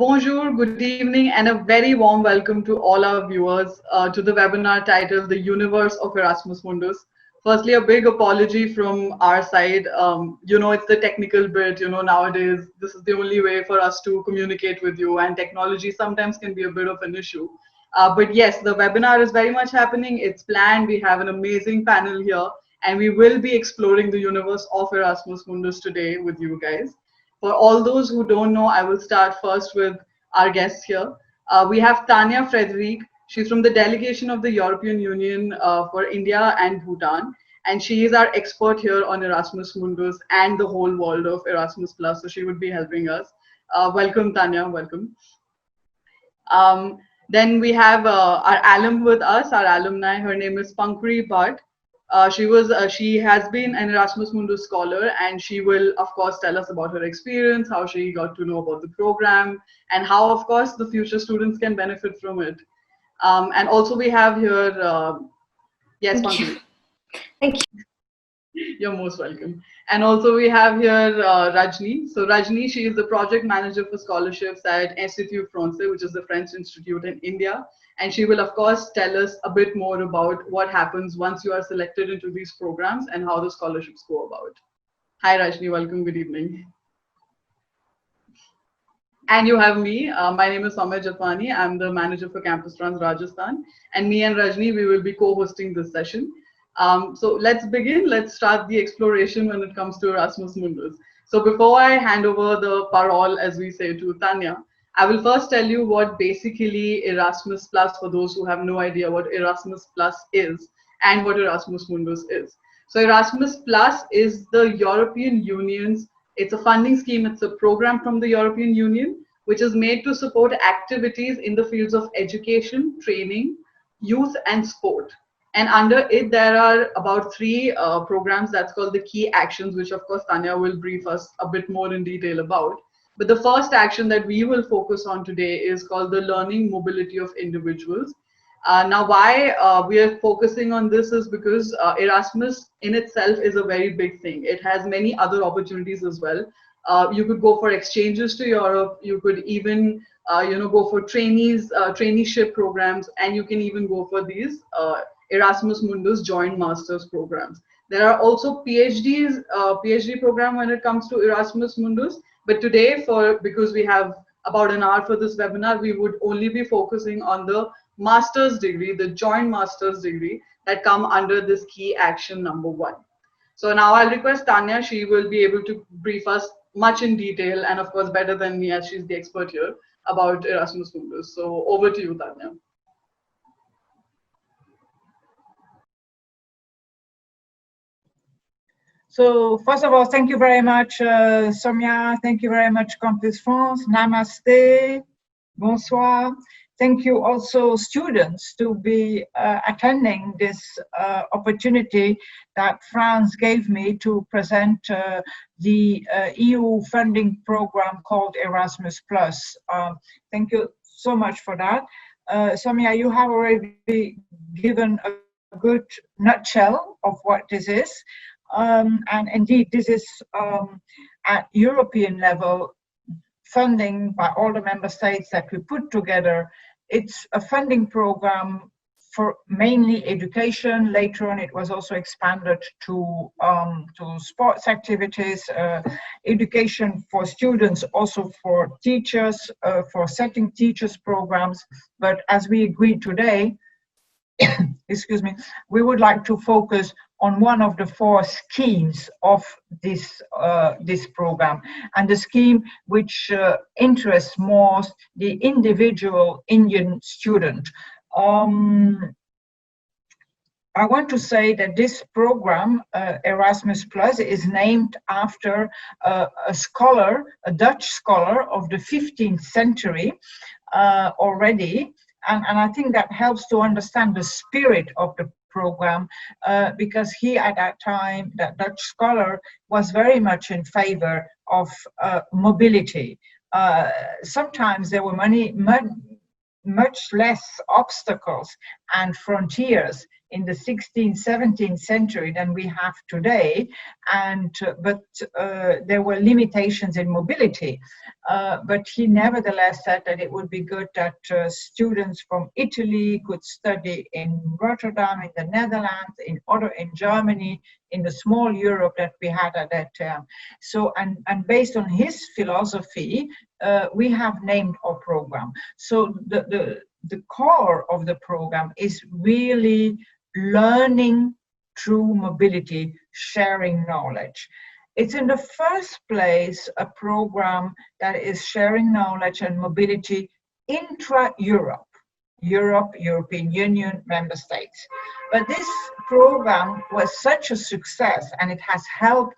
Bonjour, good evening, and a very warm welcome to all our viewers to the webinar titled The Universe of Erasmus Mundus. Firstly, a big apology from our side. It's the technical bit. Nowadays, this is the only way for us to communicate with you, and technology sometimes can be a bit of an issue. But yes, the webinar is very much happening. It's planned. We have an amazing panel here, and we will be exploring the universe of Erasmus Mundus today with you guys. For all those who don't know, I will start first with our guests here. We have Tanya Frederick. She's from the delegation of the European Union for India and Bhutan. And she is our expert here on Erasmus Mundus and the whole world of Erasmus Plus. So she would be helping us. Welcome, Tanya. Welcome. Then we have our alum with us, our alumni. Her name is Pankuri Bhatt. She has been an Erasmus Mundus scholar, and she will of course tell us about her experience, how she got to know about the program, and how of course the future students can benefit from it. And also we have here, yes, Pankuri. Thank you. You're most welcome. And also we have here Rajni. So Rajni, she is the project manager for scholarships at Institut Français, which is the French Institute in India. And she will, of course, tell us a bit more about what happens once you are selected into these programs and how the scholarships go about. Hi, Rajni. Welcome. Good evening. And you have me. My name is Samay Jafani. I'm the manager for Campus Trans Rajasthan. And me and Rajni, we will be co-hosting this session. So let's begin. Let's start the exploration when it comes to Erasmus Mundus. So before I hand over the parole, as we say, to Tanya, I will first tell you what basically Erasmus Plus, for those who have no idea what Erasmus Plus is and what Erasmus Mundus is. So Erasmus Plus is the European Union's, it's a funding scheme, it's a program from the European Union, which is made to support activities in the fields of education, training, youth, and sport. And under it, there are about three programs that's called the key actions, which of course Tanya will brief us a bit more in detail about. But the first action that we will focus on today is called the learning mobility of individuals. Now, why we are focusing on this is because Erasmus in itself is a very big thing. It has many other opportunities as well. You could go for exchanges to Europe. You could even go for traineeship programs, and you can even go for these Erasmus Mundus joint masters programs. There are also PhD program when it comes to Erasmus Mundus. But today, because we have about an hour for this webinar, we would only be focusing on the master's degree, the joint master's degree that come under this key action number 1. So now I'll request Tanya. She will be able to brief us much in detail, and of course better than me as she's the expert here, about Erasmus Mundus. So over to you, Tanya. So first of all, thank you very much, Soumya. Thank you very much, Campus France. Namaste. Bonsoir. Thank you also, students, to be attending this opportunity that France gave me to present the EU funding program called Erasmus+. Thank you so much for that. Soumya, you have already given a good nutshell of what this is. And indeed, this is at European level funding by all the member states that we put together. It's a funding program for mainly education. Later on, it was also expanded to sports activities, education for students, also for teachers, for setting teachers programs. But as we agreed today, excuse me, we would like to focus on one of the 4 schemes of this program, and the scheme which interests most the individual Indian student. I want to say that this program, Erasmus Plus, is named after a scholar, a Dutch scholar of the 15th century already. And I think that helps to understand the spirit of the program, because he, at that time, that Dutch scholar, was very much in favor of mobility. Sometimes there were much less obstacles and frontiers in the 16th, 17th century than we have today, and but there were limitations in mobility. But he nevertheless said that it would be good that students from Italy could study in Rotterdam, in the Netherlands, in Germany, in the small Europe that we had at that time. So, and based on his philosophy, we have named our program. So the core of the program is really learning through mobility, sharing knowledge. It's in the first place a program that is sharing knowledge and mobility intra-Europe, European Union, member states. But this program was such a success, and it has helped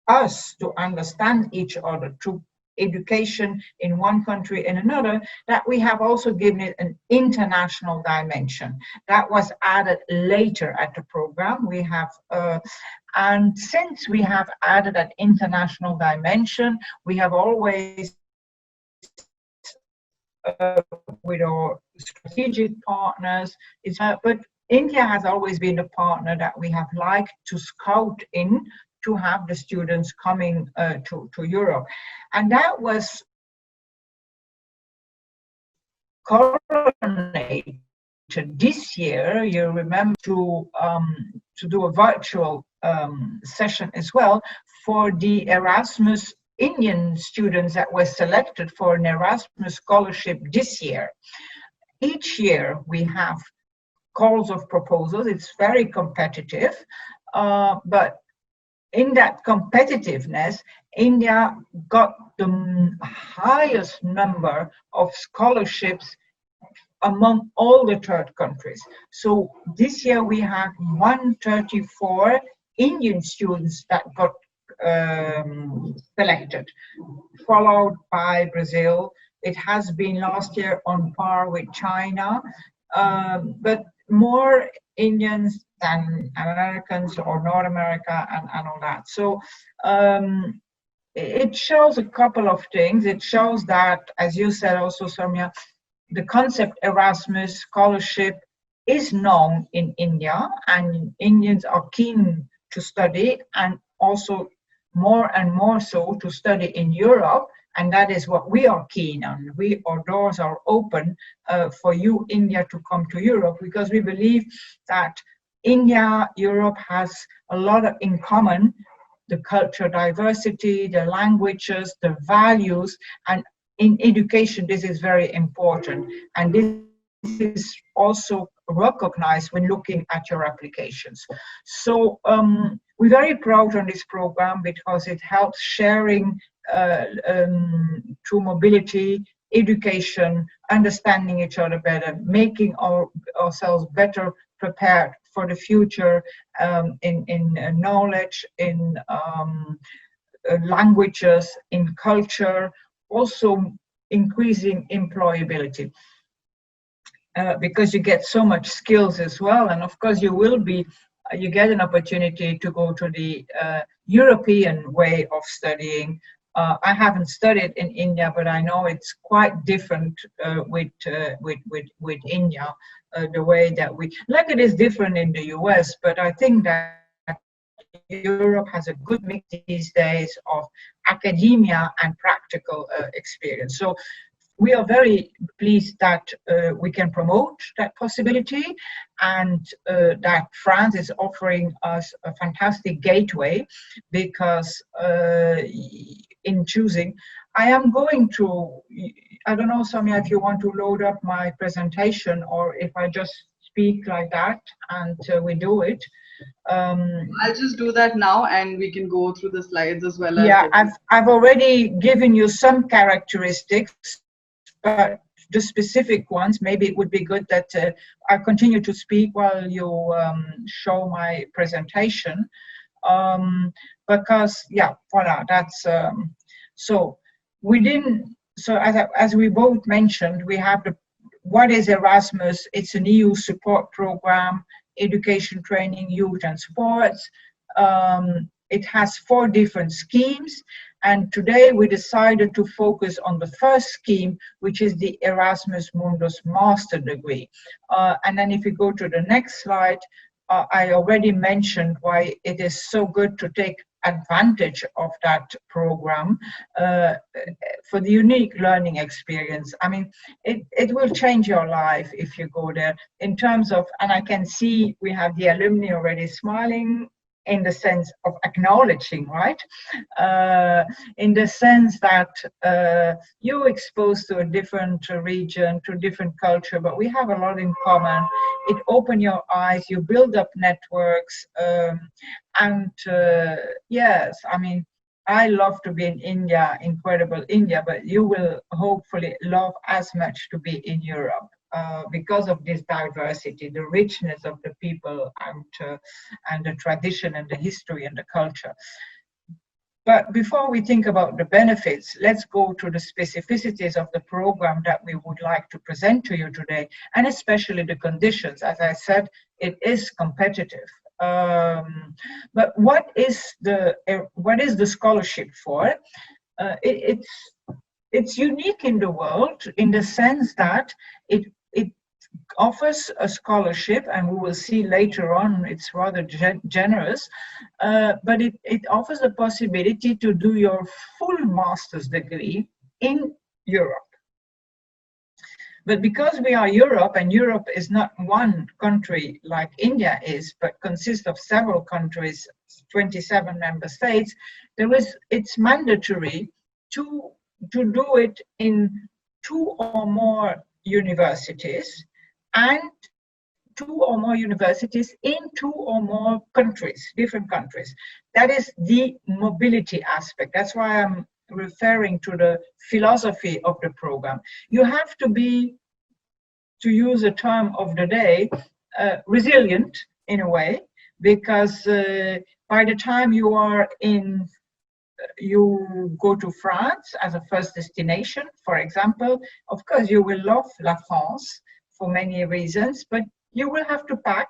us to understand each other through education in one country and another, that we have also given it an international dimension. That was added later at the program. We have, and since we have added that international dimension, we have always, with our strategic partners, but India has always been a partner that we have liked to scout in, to have the students coming to Europe. And that was coronated this year, you remember, to do a virtual session as well for the Erasmus Indian students that were selected for an Erasmus scholarship this year. Each year we have calls of proposals. It's very competitive, but in that competitiveness, India got the highest number of scholarships among all the third countries. So this year we have 134 Indian students that got selected, followed by Brazil. It has been last year on par with China, but more Indians than Americans or North America and all that. So it shows a couple of things. It shows that, as you said also, Soumya, the concept Erasmus scholarship is known in India, and Indians are keen to study, and also more and more so to study in Europe. And that is what we are keen on. Our doors are open for you, India, to come to Europe, because we believe that India, Europe has a lot in common: the cultural diversity, the languages, the values, and in education, this is very important. And this is also recognized when looking at your applications. So we're very proud on this program because it helps sharing through mobility, education, understanding each other better, making ourselves better prepared for the future in knowledge, in languages, in culture, also increasing employability. Because you get so much skills as well, and of course you get an opportunity to go to the European way of studying. I haven't studied in India, but I know it's quite different with India, the way that like it is different in the US, but I think that Europe has a good mix these days of academia and practical experience. So we are very pleased that we can promote that possibility, and that France is offering us a fantastic gateway, because in choosing, I am going to, I don't know, Soumya, if you want to load up my presentation, or if I just speak like that and we do it. I'll just do that now, and we can go through the slides as well. Yeah, I've already given you some characteristics, but the specific ones, maybe it would be good that I continue to speak while you show my presentation, because yeah, voila, that's so as we both mentioned, we have what is Erasmus? It's an EU support program, education, training, youth and sports. it has 4 different schemes, and today we decided to focus on the first scheme, which is the Erasmus Mundus master degree. And then if you go to the next slide, I already mentioned why it is so good to take advantage of that program for the unique learning experience. I mean, it will change your life if you go there in terms of, and I can see we have the alumni already smiling, in the sense of acknowledging, right? In the sense that you're exposed to a different region, to different culture, but we have a lot in common. It opens your eyes, you build up networks, and yes, I mean, I love to be in India, incredible India, but you will hopefully love as much to be in Europe. Because of this diversity, the richness of the people, and the tradition and the history and the culture. But before we think about the benefits, let's go to the specificities of the program that we would like to present to you today, and especially the conditions. As I said, it is competitive. But what is the scholarship for? It's unique in the world in the sense that it offers a scholarship, and we will see later on it's rather generous, but it offers a possibility to do your full master's degree in Europe. But because we are Europe, and Europe is not one country like India is, but consists of several countries, 27 member states, it's mandatory to do it in 2 or more universities, and 2 or more universities in 2 or more countries, different countries. That is the mobility aspect. That's why I'm referring to the philosophy of the program. You have to be, to use a term of the day, resilient in a way, because by the time you go to France as a first destination, for example, of course you will love La France for many reasons, but you will have to pack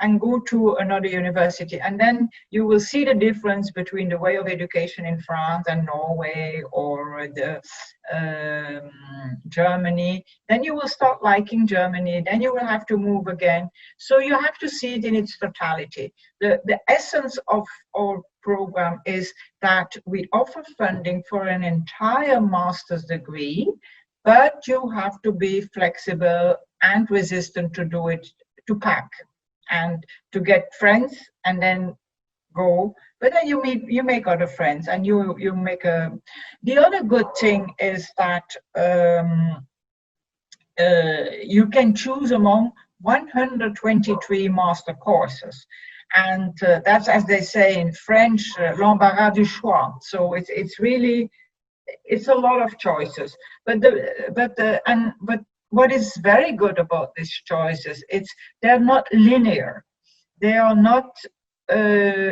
and go to another university, and then you will see the difference between the way of education in France and Norway, or Germany. Then you will start liking Germany, then you will have to move again. So you have to see it in its totality. The essence of our program is that we offer funding for an entire master's degree, but you have to be flexible and resistant to do it, to pack and to get friends and then go. But then you make other friends, and you make a. The other good thing is that you can choose among 123 master courses, and that's, as they say in French, l'embarras du choix. So it's really, it's a lot of choices. But what is very good about these choices, they're not linear. They are not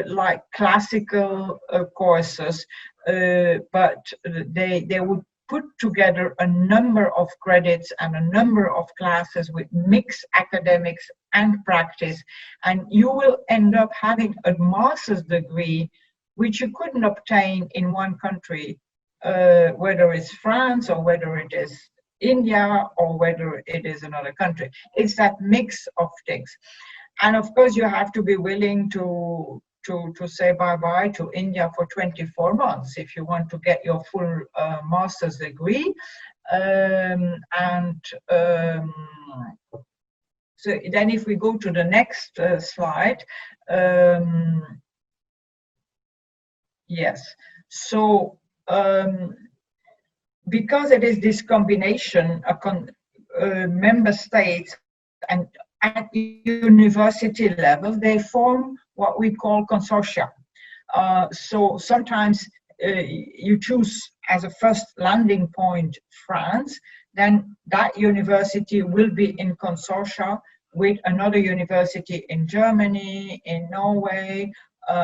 like classical courses, but they would put together a number of credits and a number of classes with mixed academics and practice, and you will end up having a master's degree which you couldn't obtain in one country, whether it's France or whether it is India or whether it is another country. It's that mix of things. And of course, you have to be willing to say bye-bye to India for 24 months if you want to get your full master's degree. So then if we go to the next slide, yes. So because it is this combination of member states and at university level, they form what we call consortia. So sometimes you choose as a first landing point France, then that university will be in consortia with another university in Germany, in Norway,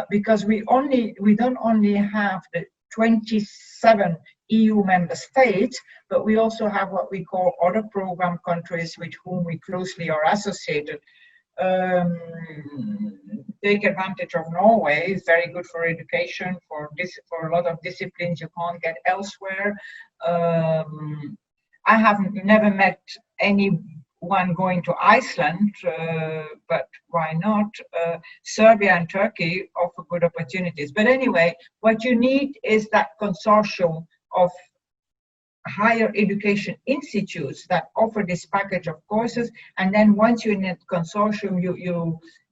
because we don't only have the 27 EU member states, but we also have what we call other program countries with whom we closely are associated. take advantage of Norway. It's very good for education, for for a lot of disciplines you can't get elsewhere. I haven't never met anyone going to Iceland, but why not? Serbia and Turkey offer good opportunities. But anyway, what you need is that consortium of higher education institutes that offer this package of courses, and then once you're in a consortium,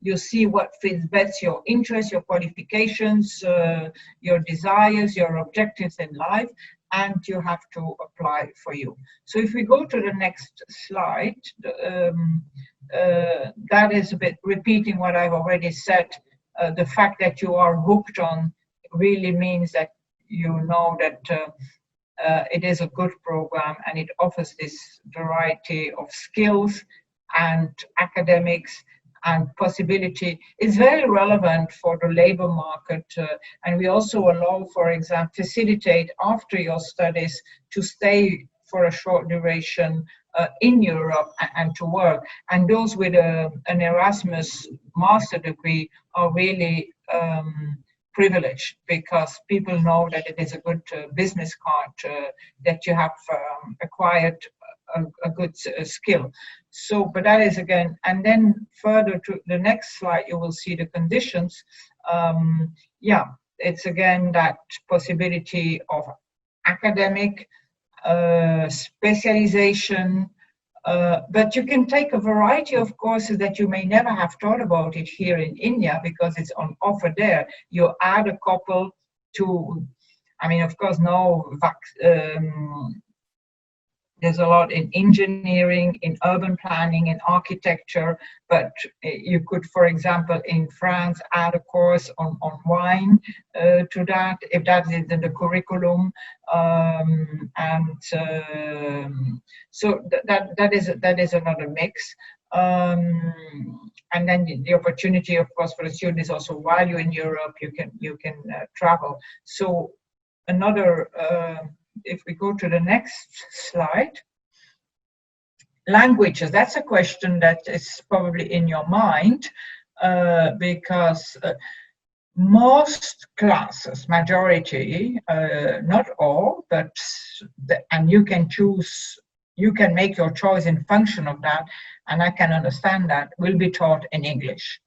you see what fits best your interests, your qualifications, your desires, your objectives in life, and you have to apply for you. So if we go to the next slide, that is a bit repeating what I've already said. The fact that you are hooked on really means that you know that it is a good program, and it offers this variety of skills and academics and possibility. It's very relevant for the labor market, and we also allow, for example, facilitate after your studies to stay for a short duration in Europe and to work. And those with an Erasmus master degree are really privilege, because people know that it is a good business card, that you have acquired a good skill. So, but that is again, and then further to the next slide, you will see the conditions. Yeah, it's again that possibility of academic specialization, but you can take a variety of courses that you may never have thought about it here in India, because it's on offer there. You add a couple to, I mean, of course, no, there's a lot in engineering, in urban planning, in architecture, but you could, for example, in France, add a course on wine to that, if that is in the curriculum. So that is another mix. And then the opportunity, of course, for the student is also, while you're in Europe, you can travel. So another, if we go to the next slide, languages, that's a question that is probably in your mind, because most classes, majority, not all, but, and you can choose, you can make your choice in function of that, and I can understand that, will be taught in English.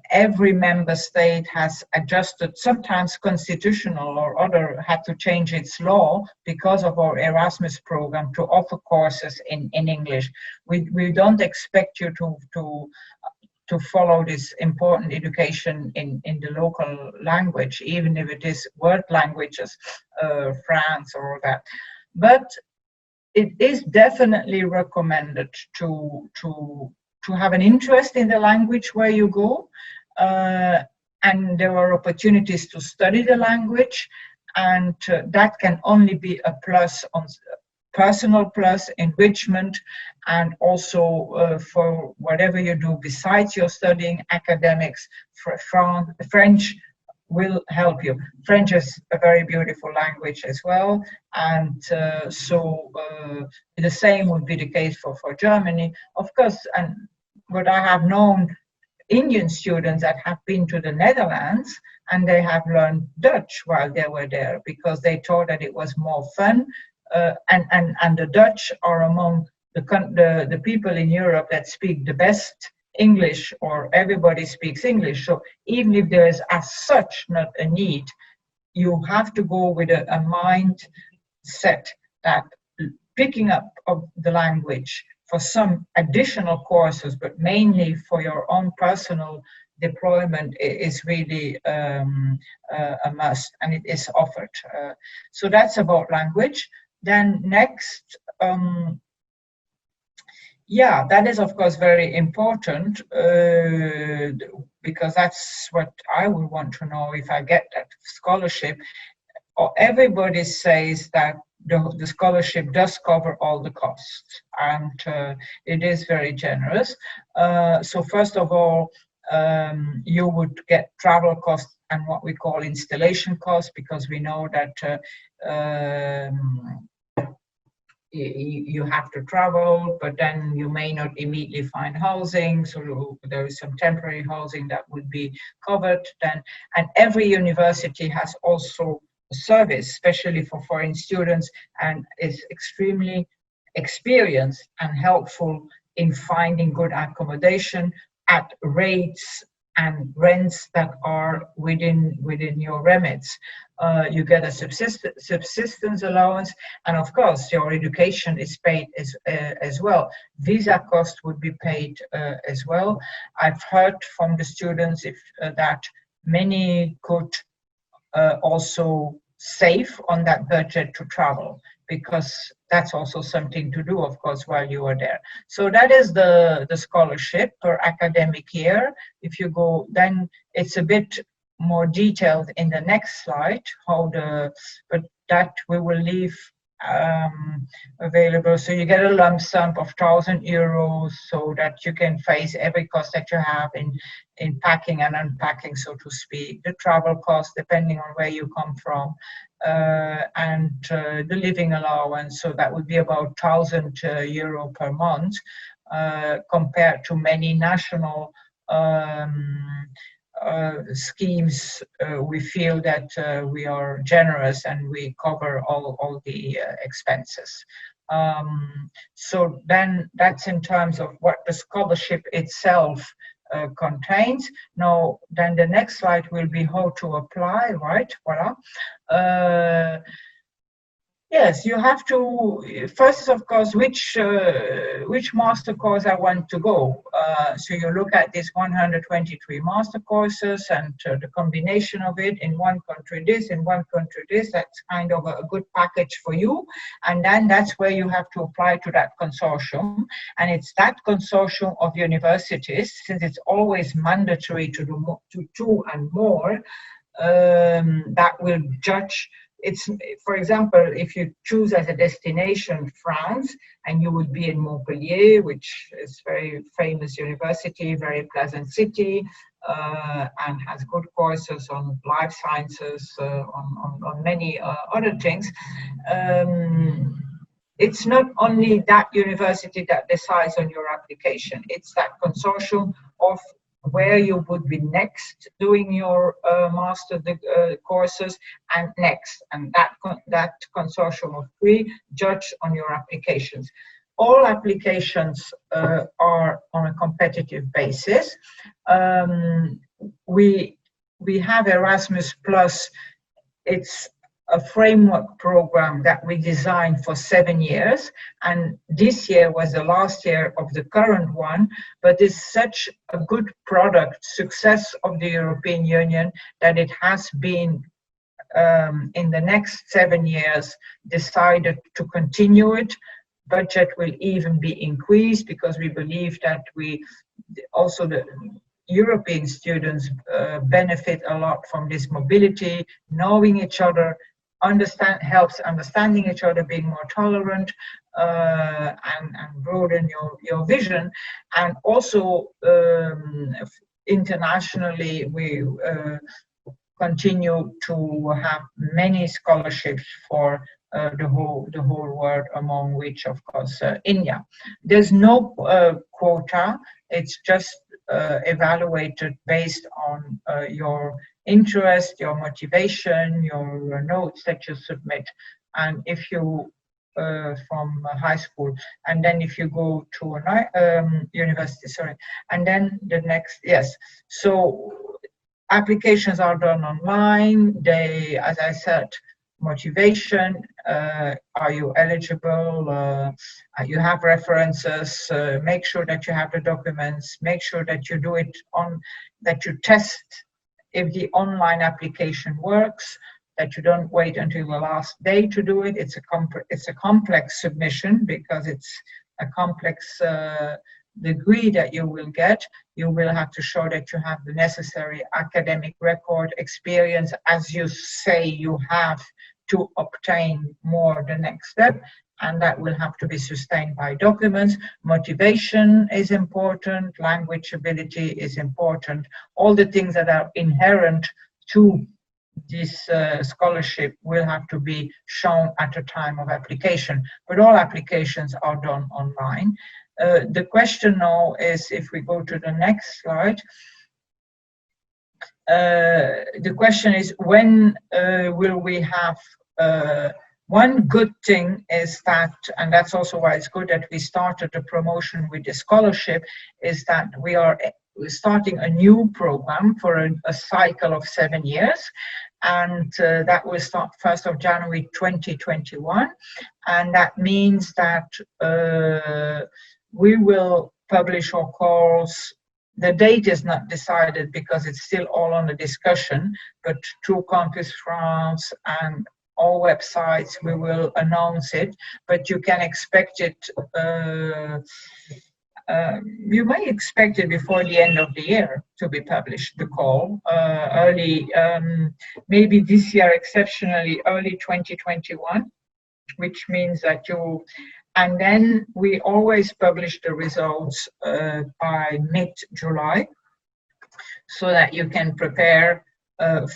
Every member state has adjusted, sometimes constitutional or other, had to change its law because of our Erasmus program to offer courses in English. We don't expect you to follow this important education in the local language, even if it is word languages, France or that. But it is definitely recommended to have an interest in the language where you go, and there are opportunities to study the language, and that can only be a plus, on personal plus, enrichment, and also for whatever you do besides your studying academics. For French will help you. French is a very beautiful language as well, and so the same would be the case for Germany, of course. And but I have known Indian students that have been to the Netherlands, and they have learned Dutch while they were there, because they thought that it was more fun, and the Dutch are among the people in Europe that speak the best English, or everybody speaks English. So even if there is as such not a need, you have to go with a mindset that picking up of the language for some additional courses, but mainly for your own personal deployment, is really a must, and it is offered. So that's about language. Then next, yeah, that is of course very important, because that's what I would want to know if I get that scholarship. Or everybody says that the scholarship does cover all the costs, and it is very generous. So first of all, you would get travel costs and what we call installation costs, because we know that you have to travel, but then you may not immediately find housing, so there is some temporary housing that would be covered then. And every university has also a service, especially for foreign students, and is extremely experienced and helpful in finding good accommodation at rates and rents that are within your remits. You get a subsistence allowance, and of course your education is paid as well. Visa cost would be paid as well. I've heard from the students that many could also save on that budget to travel, because that's also something to do, of course, while you are there. So that is the scholarship per academic year. If you go, then it's a bit more detailed in the next slide, but that we will leave available. So you get a lump sum of €1,000 so that you can face every cost that you have in packing and unpacking, so to speak, the travel cost depending on where you come from, and the living allowance. So that would be about €1,000 per month, compared to many national schemes. We feel that we are generous and we cover all the expenses. So then that's in terms of what the scholarship itself contains. Now, then the next slide will be how to apply, right? Voila. Yes, you have to first, of course, which master course I want to go. So you look at these 123 master courses and the combination of it in one country this, in one country this. That's kind of a good package for you, and then that's where you have to apply to that consortium. And it's that consortium of universities, since it's always mandatory to do two and more, that will judge. It's, for example, if you choose as a destination France, and you would be in Montpellier, which is very famous university, very pleasant city, and has good courses on life sciences, on many other things. It's not only that university that decides on your application, it's that consortium of where you would be next doing your master courses and next, and that consortium of three judge on your applications. All applications are on a competitive basis. We have Erasmus Plus. It's a framework program that we designed for 7 years, and this year was the last year of the current one, but it's such a good product, success of the European Union, that it has been in the next 7 years decided to continue it. Budget will even be increased, because we believe that the European students benefit a lot from this mobility, knowing each other, helps understanding each other, being more tolerant, and broaden your vision. And also internationally, we continue to have many scholarships for the whole world, among which, of course, India. There's no quota. It's just evaluated based on your interest, your motivation, your notes that you submit, and if you from high school, and then if you go to a university, sorry, and then the next, yes. So applications are done online. They, as I said, motivation, are you eligible, you have references, make sure that you have the documents, make sure that you do it that you test if the online application works, that you don't wait until the last day to do it. It's a complex submission, because it's a complex degree that you will get. You will have to show that you have the necessary academic record, experience, as you say you have, to obtain more the next step, and that will have to be sustained by documents. Motivation is important, language ability is important, all the things that are inherent to this scholarship will have to be shown at the time of application, but all applications are done online. The question now is, if we go to the next slide, the question is, when will we have one good thing is that, and that's also why it's good that we started the promotion with the scholarship, is that we are starting a new program for a cycle of 7 years, and that will start 1st of January 2021, and that means that we will publish our calls. The date is not decided because it's still all on the discussion, but through Campus France and all websites we will announce it, but you can expect it, you may expect it before the end of the year to be published, the call, early, maybe this year exceptionally early 2021, which means that you, and then we always publish the results by mid-July, so that you can prepare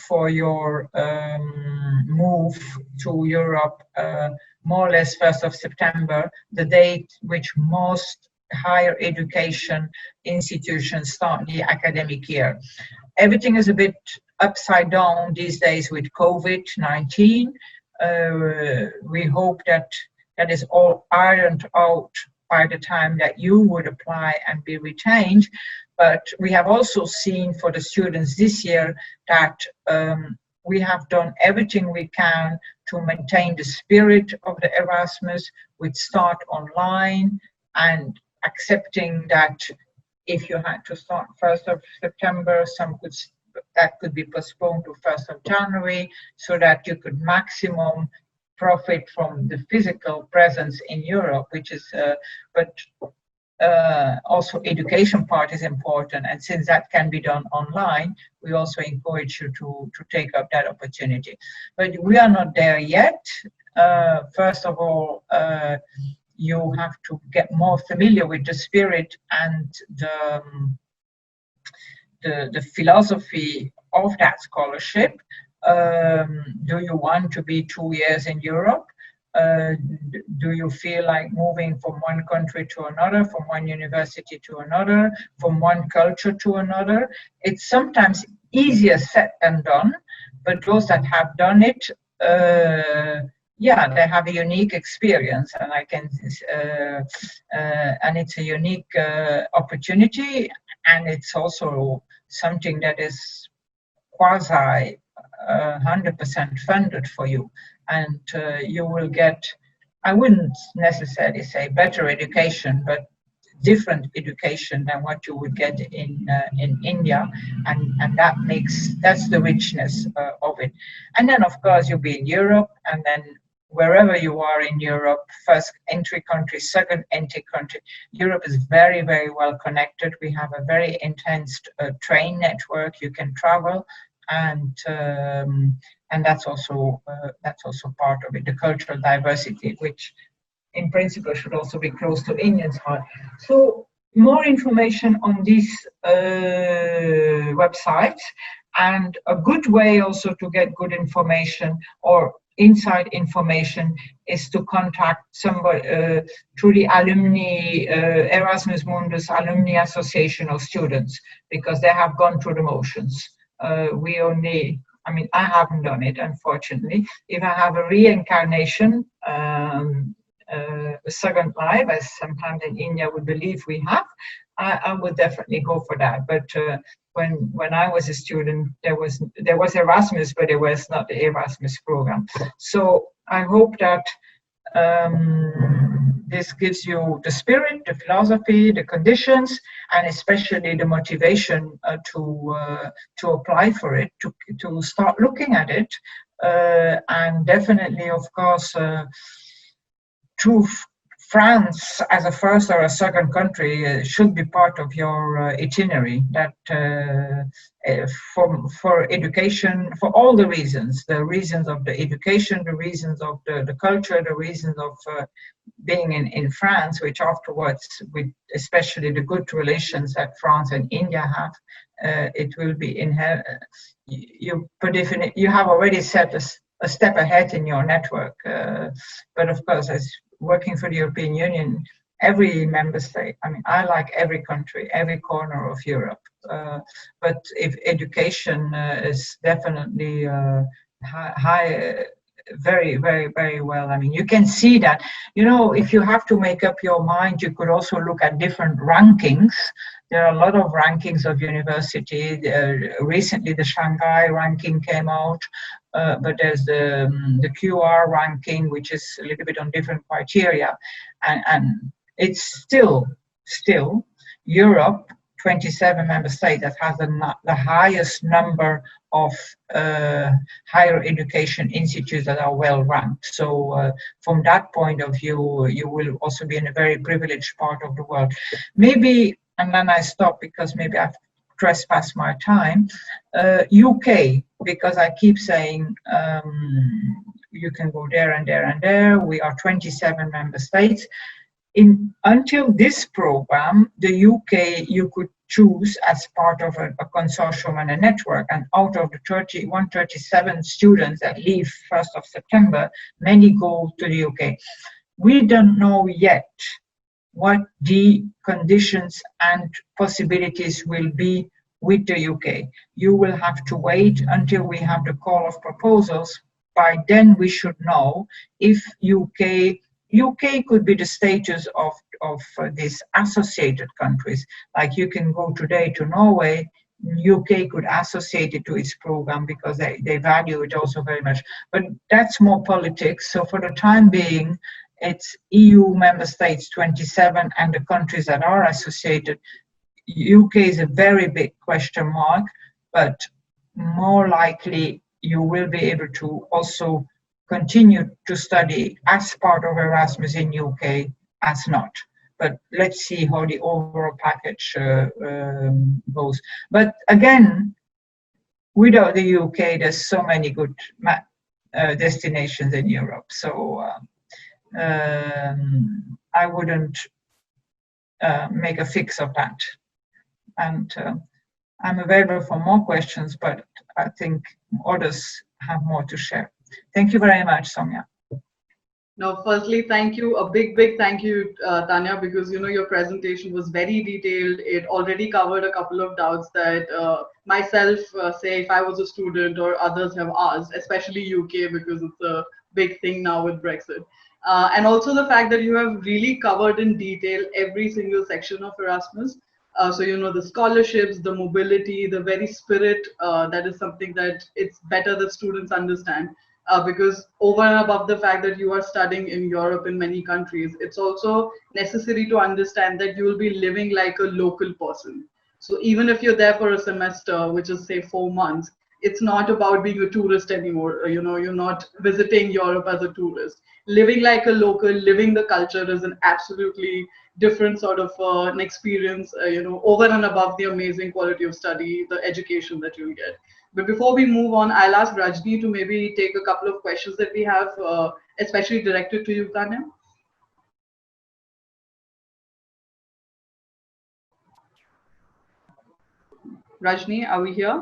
for your move to Europe, more or less 1st of September, the date which most higher education institutions start the academic year. Everything is a bit upside down these days with COVID-19. We hope that that is all ironed out by the time that you would apply and be retained. But we have also seen for the students this year that we have done everything we can to maintain the spirit of the Erasmus, with start online, and accepting that if you had to start 1st of September, that could be postponed to 1st of January, so that you could maximum profit from the physical presence in Europe, which is, but also education part is important, and since that can be done online, we also encourage you to take up that opportunity. But we are not there yet. First of all, you have to get more familiar with the spirit and the philosophy of that scholarship. Do you want to be 2 years in Europe? Do you feel like moving from one country to another, from one university to another, from one culture to another? It's sometimes easier said than done, but those that have done it, yeah, they have a unique experience, and and it's a unique opportunity, and it's also something that is quasi 100% funded for you, and you will get, I wouldn't necessarily say better education, but different education than what you would get in India, and that's the richness of it. And then of course you'll be in Europe, and then wherever you are in Europe, first entry country, second entry country, Europe is very, very well connected. We have a very intense train network. You can travel, and that's also part of it. The cultural diversity, which in principle should also be close to Indians' heart. So more information on these websites, and a good way also to get good information or inside information is to contact somebody through the alumni, Erasmus Mundus Alumni Association of Students, because they have gone through the motions. I haven't done it, unfortunately. If I have a reincarnation, a second life, as sometimes in India we believe we have, I would definitely go for that. But when I was a student, there was Erasmus, but it was not the Erasmus program. So I hope that this gives you the spirit, the philosophy, the conditions, and especially the motivation to apply for it, to start looking at it, and definitely, of course, through France as a first or a second country should be part of your itinerary. That for education, for all the reasons of the education, the reasons of the culture, the reasons of being in France, which afterwards, with especially the good relations that France and India have, it will be you have already set a step ahead in your network. But of course, as working for the European Union, every member state, I mean, I like every country, every corner of Europe. But if education is definitely high, very, very, very well. I mean, you can see that, you know, if you have to make up your mind, you could also look at different rankings. There are a lot of rankings of university. Recently, the Shanghai ranking came out, but there's the QR ranking, which is a little bit on different criteria. And it's still Europe, 27 member states, that has the highest number of higher education institutes that are well ranked. So from that point of view, you will also be in a very privileged part of the world. Maybe, and then I stop because maybe I've trespassed my time, UK, because I keep saying you can go there and there and there. We are 27 member states. Until this program, the UK, you could choose as part of a consortium and a network, and out of the 137 students that leave 1st of September, many go to the UK. We don't know yet what the conditions and possibilities will be with the UK. You will have to wait until we have the call of proposals. By then we should know if UK could be the status of these associated countries. Like you can go today to Norway, UK could associate it to its program because they value it also very much. But that's more politics. So for the time being, it's EU member states 27 and the countries that are associated. UK is a very big question mark, but more likely you will be able to also continue to study as part of Erasmus in UK as not. But let's see how the overall package goes. But again, without the UK, there's so many good destinations in Europe. So I wouldn't make a fix of that. And I'm available for more questions, but I think others have more to share. Thank you very much, Sonia. No, firstly, thank you. A big thank you, Tanya, because your presentation was very detailed. It already covered a couple of doubts that myself, say, if I was a student or others have asked, especially UK, because it's a big thing now with Brexit. And also the fact that you have really covered in detail every single section of Erasmus. So, the scholarships, the mobility, the very spirit, that is something that it's better that students understand. Because over and above the fact that you are studying in Europe in many countries, it's also necessary to understand that you will be living like a local person. So even if you're there for a semester, which is say 4 months, it's not about being a tourist anymore. You're not visiting Europe as a tourist. Living like a local, living the culture is an absolutely different sort of an experience, over and above the amazing quality of study, the education that you'll get. But before we move on, I'll ask Rajni to maybe take a couple of questions that we have, especially directed to you, Tanya. Rajni, are we here?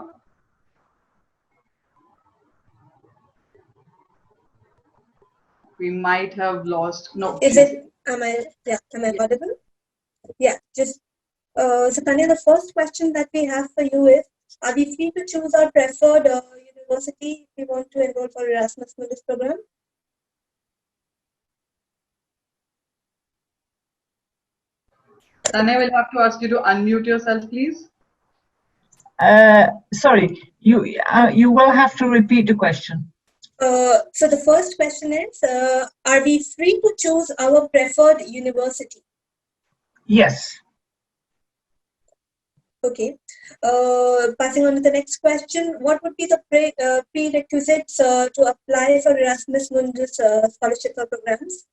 We might have lost. No. Am I audible? Yeah, just so Tanya, the first question that we have for you is, are we free to choose our preferred university if we want to enroll for Erasmus Mundus program? Tanya, will have to ask you to unmute yourself, please. Sorry, you will have to repeat the question. So the first question is, are we free to choose our preferred university? Yes. Okay. Passing on to the next question, what would be the prerequisites to apply for Erasmus Mundus scholarships or programs?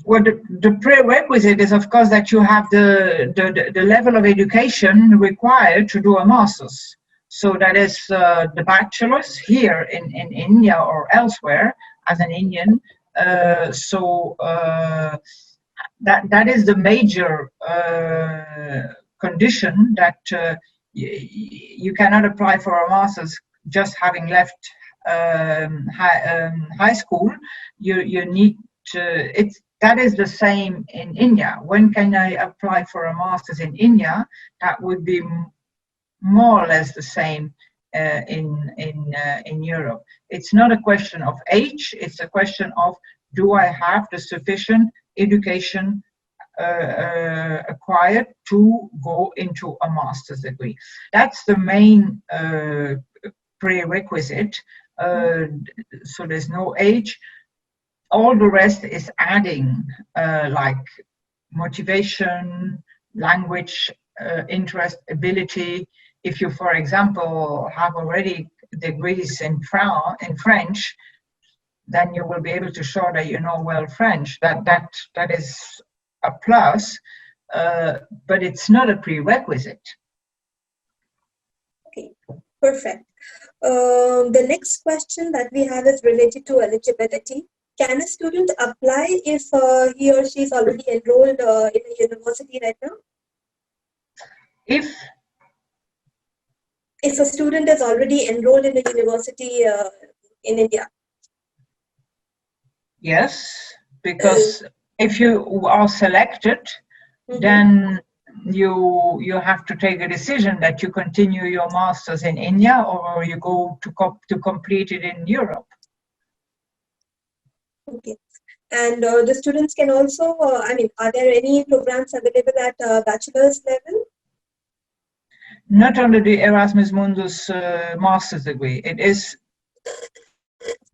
Well, the prerequisite is, of course, that you have the level of education required to do a master's. So that is the bachelor's here in India or elsewhere as an Indian. That is the major condition, that you cannot apply for a master's just having left high school. You need to, that is the same in India. When can I apply for a master's in India? That would be more or less the same in Europe. It's not a question of age, it's a question of, do I have the sufficient education acquired to go into a master's degree? That's the main prerequisite. So there's no age. All the rest is adding, like motivation, language, interest, ability. If you, for example, have already degrees in French, then you will be able to show that you know well French. That is a plus, but it's not a prerequisite. Okay, perfect. The next question that we have is related to eligibility. Can a student apply if he or she is already enrolled in a university right now? If a student is already enrolled in a university in India? Yes, because if you are selected, then you have to take a decision that you continue your master's in India or you go to complete it in Europe. Okay. And the students can also, I mean, are there any programs available at bachelor's level? Not under the Erasmus Mundus master's degree. It is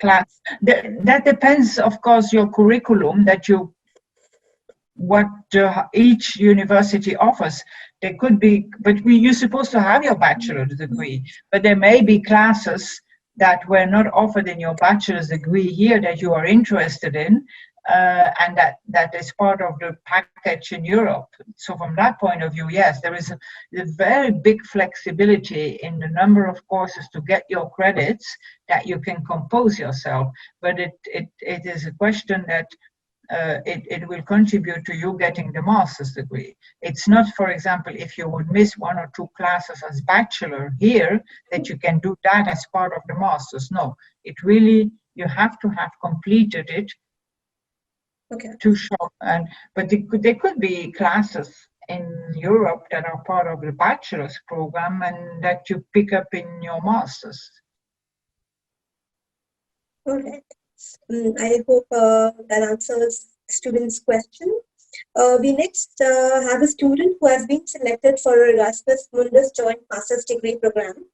class. That depends, of course, your curriculum, that you, what each university offers. There could be, but you're supposed to have your bachelor's degree, but there may be classes that were not offered in your bachelor's degree here that you are interested in, and that is part of the package in Europe. So from that point of view, yes, there is a very big flexibility in the number of courses to get your credits that you can compose yourself. But it is a question that it will contribute to you getting the master's degree. It's not, for example, if you would miss 1 or 2 classes as bachelor here, that you can do that as part of the master's. No, it really, you have to have completed it to show. But there could be classes in Europe that are part of the bachelor's program and that you pick up in your master's. All right. I hope that answers students' question. We next have a student who has been selected for Erasmus Mundus Joint Master's Degree Program.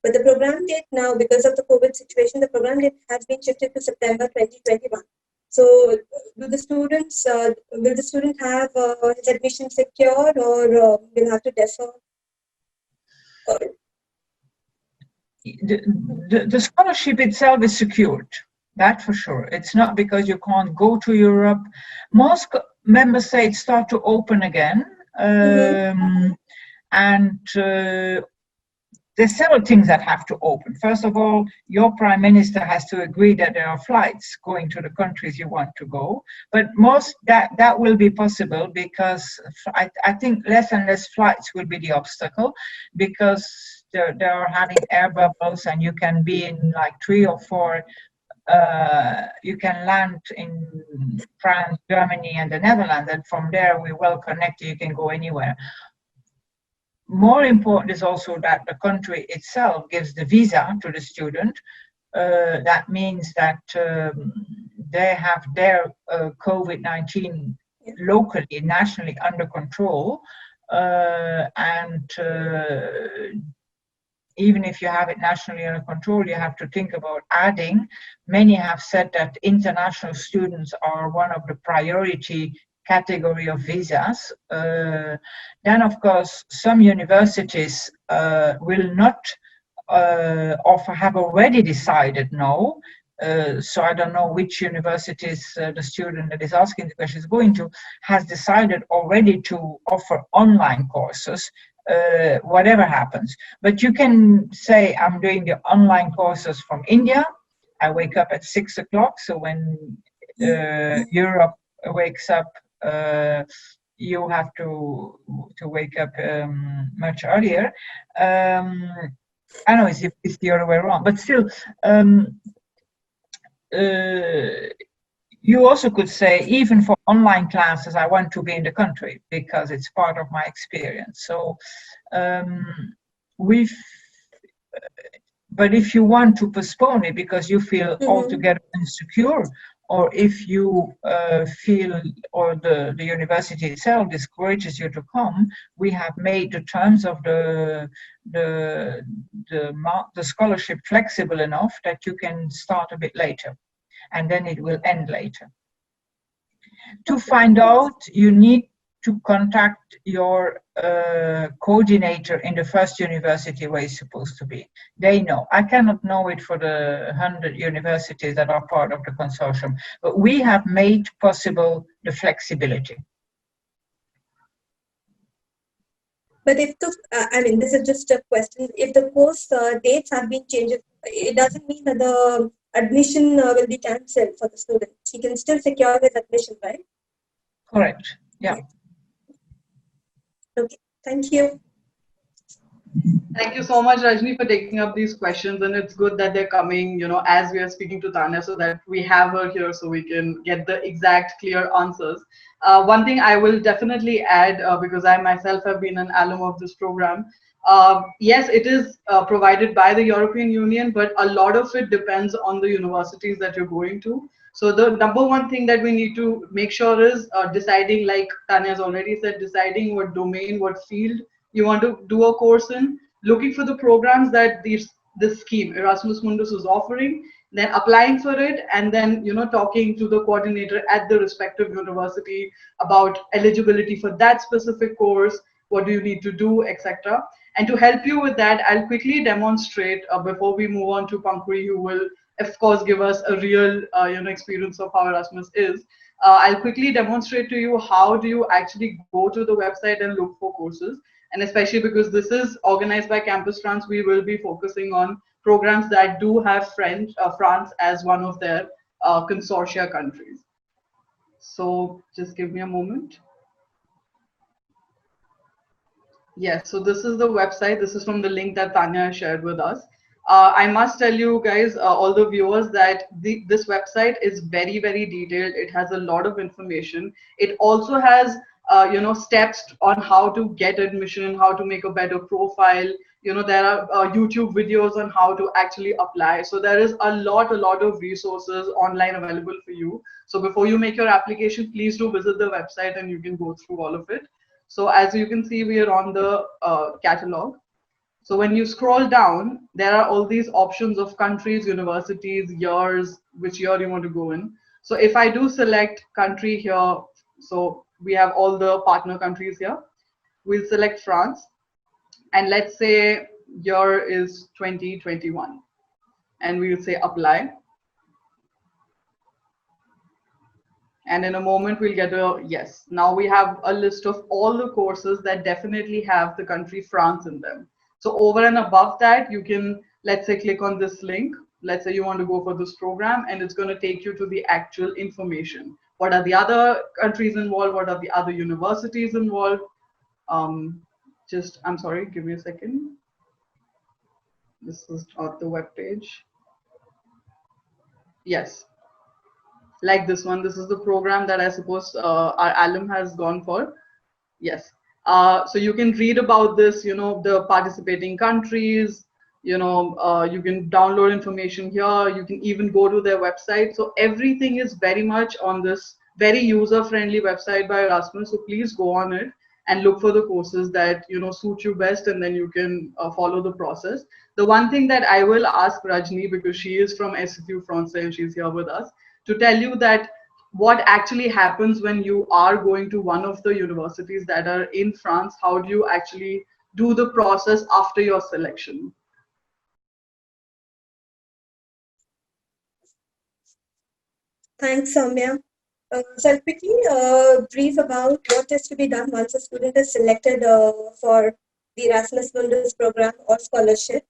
But the program date now, because of the COVID situation, the program date has been shifted to September 2021. So, will the student have his admission secured, or will have to defer? The scholarship itself is secured. That for sure. It's not because you can't go to Europe. Most member states start to open again, and there's several things that have to open. First of all, your prime minister has to agree that there are flights going to the countries you want to go. But most that will be possible, because I think less and less flights will be the obstacle, because they are having air bubbles, and you can be in like 3 or 4. You can land in France, Germany, and the Netherlands, and from there we're well connected. You can go anywhere. More important is also that the country itself gives the visa to the student. That means that they have their COVID-19 locally, nationally under control, and even if you have it nationally under control, you have to think about adding. Many have said that international students are one of the priority category of visas. Then, of course, some universities will not offer, have already decided no, so I don't know which universities the student that is asking the question is going to, has decided already to offer online courses, whatever happens. But you can say, I'm doing the online courses from India. I wake up at 6 o'clock, so when Europe wakes up, you have to wake up much earlier. I know it's the other way around, but still, you also could say, even for online classes, I want to be in the country because it's part of my experience. So but if you want to postpone it because you feel altogether insecure, or if you feel, or the university itself discourages you to come, we have made the terms of the scholarship flexible enough that you can start a bit later, and then it will end later. To find out, you need to contact your coordinator in the first university where you're supposed to be. They know. I cannot know it for the 100 universities that are part of the consortium, but we have made possible the flexibility. But if I mean, this is just a question. If the course dates have been changed, it doesn't mean that the admission will be cancelled for the student. He can still secure his admission, right? Correct. Yeah. Okay. Thank you. Thank you so much, Rajni, for taking up these questions. And it's good that they're coming, as we are speaking to Tanya, so that we have her here so we can get the exact clear answers. One thing I will definitely add, because I myself have been an alum of this program, yes, it is provided by the European Union, but a lot of it depends on the universities that you're going to. So the number one thing that we need to make sure is deciding, like Tanya's already said, deciding what domain, what field you want to do a course in, looking for the programs that this scheme, Erasmus Mundus, is offering, then applying for it, and then talking to the coordinator at the respective university about eligibility for that specific course, what do you need to do, etc. And to help you with that, I'll quickly demonstrate before we move on to Pankuri, who will of course give us a real experience of how Erasmus is. I'll quickly demonstrate to you how do you actually go to the website and look for courses. And especially because this is organized by Campus France, we will be focusing on programs that do have France as one of their consortia countries. So just give me a moment. Yes, so this is the website. This is from the link that Tanya shared with us. I must tell you guys, all the viewers, that this website is very, very detailed. It has a lot of information. It also has steps on how to get admission, how to make a better profile. There are YouTube videos on how to actually apply. So there is a lot of resources online available for you. So before you make your application, please do visit the website and you can go through all of it. So as you can see, we are on the catalog. So when you scroll down, there are all these options of countries, universities, years, which year you want to go in. So if I do select country here, so we have all the partner countries here. We'll select France, and let's say year is 2021, and we will say apply. And in a moment, we'll get a yes. Now we have a list of all the courses that definitely have the country France in them. So over and above that, you can, let's say, click on this link. Let's say you want to go for this program, and it's going to take you to the actual information. What are the other countries involved? What are the other universities involved? I'm sorry, give me a second. This is not the web page. Yes. Like this one, this is the program that I suppose our alum has gone for. Yes. So you can read about this, the participating countries, you can download information here. You can even go to their website. So everything is very much on this very user-friendly website by Erasmus. So please go on it and look for the courses that, suit you best, and then you can follow the process. The one thing that I will ask Rajni, because she is from SFU France and she's here with us, to tell you that what actually happens when you are going to one of the universities that are in France. How do you actually do the process after your selection? Thanks, Soumya. So I'll quickly brief about what is to be done once a student is selected for the Erasmus Mundus program or scholarship,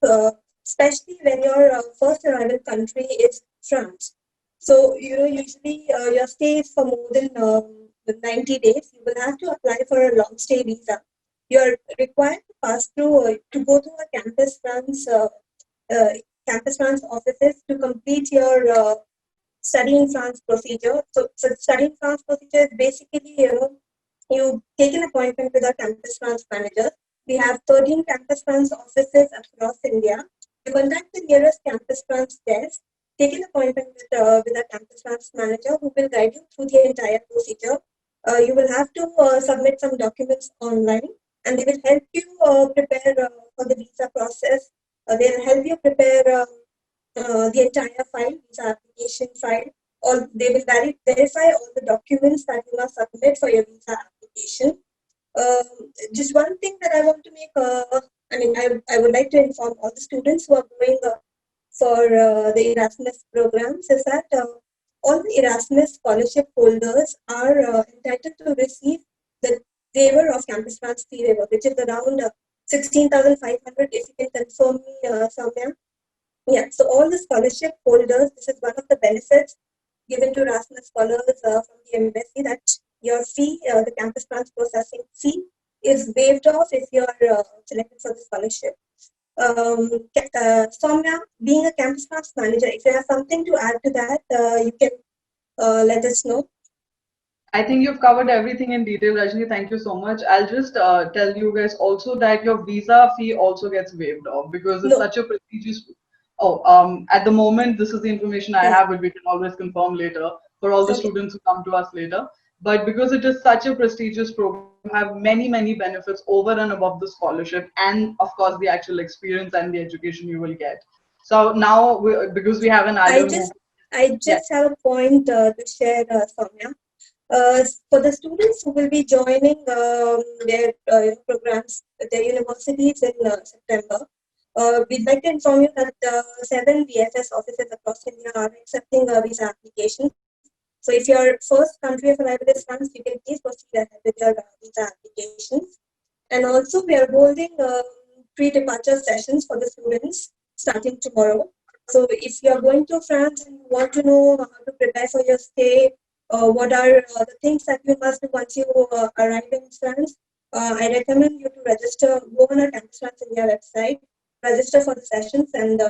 especially when your first arrival country is France. So, usually your stay is for more than 90 days. You will have to apply for a long stay visa. You're required to pass through, to go to a uh, campus France offices to complete your study in France procedure. So study in France procedure is basically, you take an appointment with our campus France manager. We have 13 campus France offices across India. You contact the nearest campus France desk, take an appointment with our campus France manager who will guide you through the entire procedure. You will have to submit some documents online and they will help you prepare for the visa process. They will help you prepare the entire file, visa application file. All they will verify all the documents that you must submit for your visa application. Just one thing that I want to make, I would like to inform all the students who are going for the Erasmus programs is that all the Erasmus scholarship holders are entitled to receive the waiver of Campus France fee waiver, which is around 16,500. If you can confirm me, Soumya. Yeah, so all the scholarship holders, this is one of the benefits given to Erasmus scholars from the embassy, that your fee, the campus France processing fee, is waived off if you are selected for the scholarship. Soumya, being a campus France manager, if you have something to add to that, you can let us know. I think you've covered everything in detail, Rajni. Thank you so much. I'll just tell you guys also that your visa fee also gets waived off because it's No. such a prestigious. Oh, at the moment, this is the information I have, but we can always confirm later for all the students who come to us later. But because it is such a prestigious program, you have many, many benefits over and above the scholarship, and of course, the actual experience and the education you will get. So now, because we have an alum, I just have a point to share, Soumya. For the students who will be joining their programs, their universities in September, we'd like to inform you that 7 VFS offices across India are accepting visa applications. So if your first country of arrival is France, you can please proceed ahead with your visa applications. And also we are holding pre-departure sessions for the students starting tomorrow. So if you are going to France and you want to know how to prepare for your stay, what are the things that you must do once you arrive in France, I recommend you to register, go on our Campus France India website, register for the sessions, and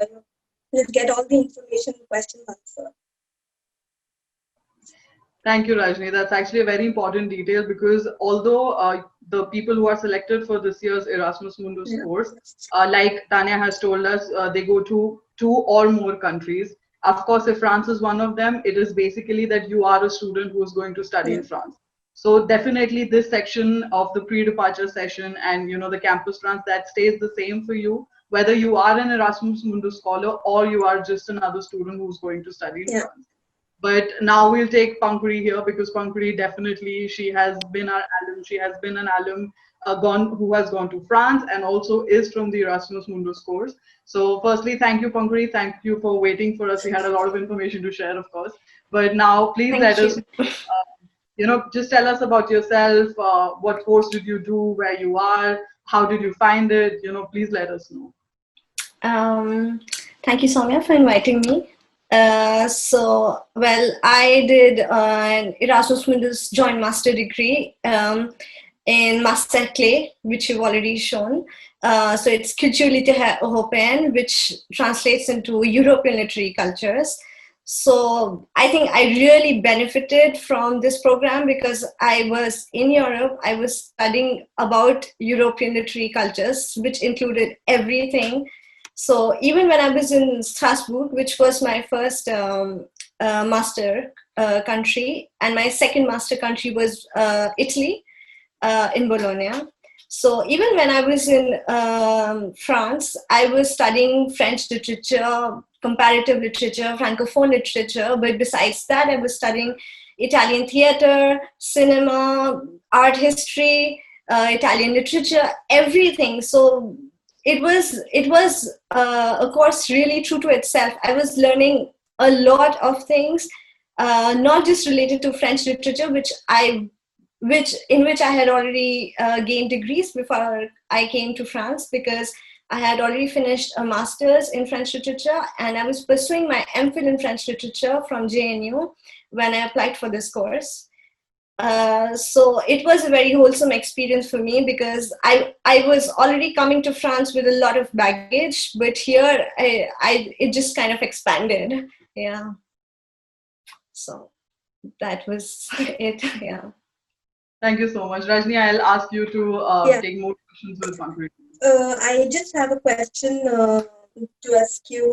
you'll get all the information and questions answered. Thank you, Rajni. That's actually a very important detail because although the people who are selected for this year's Erasmus Mundus course, like Tanya has told us, they go to 2 or more countries. Of course, if France is one of them, it is basically that you are a student who is going to study in France. So definitely this section of the pre-departure session and the Campus France, that stays the same for you, whether you are an Erasmus Mundus scholar or you are just another student who's going to study in France. But now we'll take Pankuri here because Pankuri definitely, she has been our alum. She has been an alum who has gone to France and also is from the Erasmus Mundus course. So firstly, thank you, Pankuri. Thank you for waiting for us. We had a lot of information to share, of course. But now please let us, just tell us about yourself. What course did you do? Where you are? How did you find it? Please let us know. Thank you, Soumya, for inviting me. I did an Erasmus Mundus joint master degree in Master Clay, which you've already shown. So it's Culturalité Européenne, which translates into European literary cultures. So I think I really benefited from this program because I was in Europe. I was studying about European literary cultures, which included everything. So even when I was in Strasbourg, which was my first master country, and my second master country was Italy, in Bologna. So even when I was in France, I was studying French literature, comparative literature, Francophone literature. But besides that, I was studying Italian theater, cinema, art history, Italian literature, everything. So it was a course really true to itself. I was learning a lot of things not just related to French literature, in which I had already gained degrees before I came to France, because I had already finished a master's in French literature, and I was pursuing my MPhil in French literature from JNU when I applied for this course. So it was a very wholesome experience for me, because I was already coming to France with a lot of baggage, but here it just kind of expanded. Yeah. So that was it. Yeah. Thank you so much. Rajni, I'll ask you to Yeah. take more questions with Pankaj. I just have a question to ask you,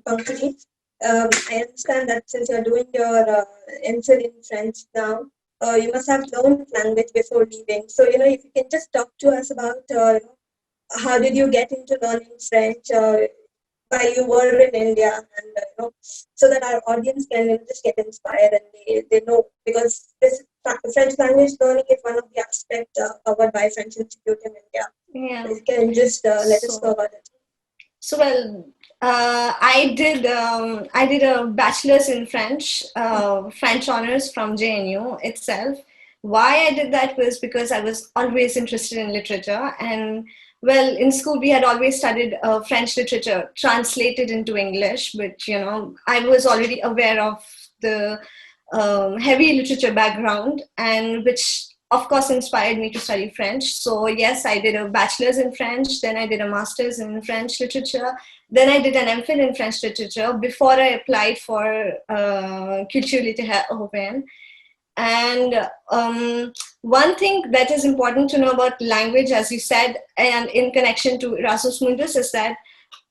Pankaj. I understand that since you're doing your MPhil in French now, you must have learned language before leaving. So, if you can just talk to us about, how did you get into learning French while you were in India, and so that our audience can just get inspired and they know, because this French language learning is one of the aspects covered by French Institute in India. Yeah. If you can just let us know about it. So well, I did a bachelor's in French, French honors from JNU itself. Why I did that was because I was always interested in literature, and well, in school we had always studied French literature translated into English, but I was already aware of the heavy literature background, and which of course inspired me to study French. So yes, I did a bachelor's in French, then I did a master's in French literature, then I did an MPhil in French literature before I applied for Culture littéraire européenne. And one thing that is important to know about language, as you said, and in connection to Erasmus Mundus, is that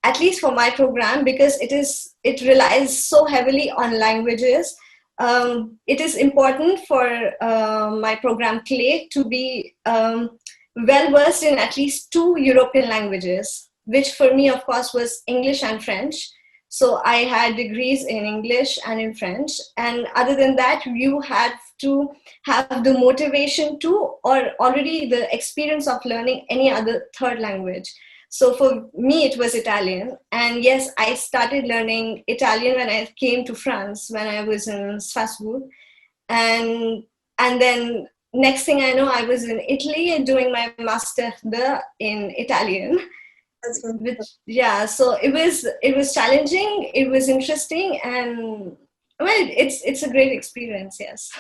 at least for my program, because it relies so heavily on languages, it is important for my program CLE to be well versed in at least 2 European languages, which for me, of course, was English and French. So I had degrees in English and in French. And other than that, you had to have the motivation to, or already the experience of learning any other third language. So for me, it was Italian. And yes, I started learning Italian when I came to France, when I was in Strasbourg. And then next thing I know, I was in Italy and doing my master there in Italian. Yeah, so it was challenging, it was interesting, and well, it's a great experience. Yes.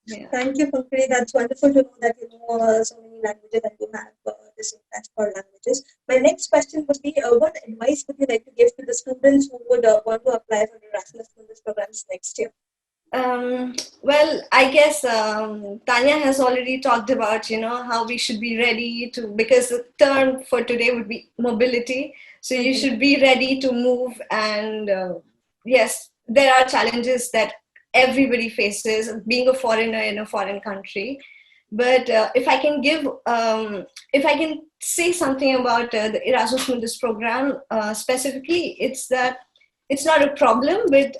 Yeah. Thank you, Pankaj. That's wonderful to know that you know so many languages and you have this interest for languages. My next question would be, what advice would you like to give to the students who would want to apply for the Erasmus Mundus programs next year? Well, I guess Tanya has already talked about, how we should be ready to, because the term for today would be mobility. So you should be ready to move. And yes, there are challenges that everybody faces being a foreigner in a foreign country. But if I can say something about the Erasmus Mundus program specifically, it's that it's not a problem, but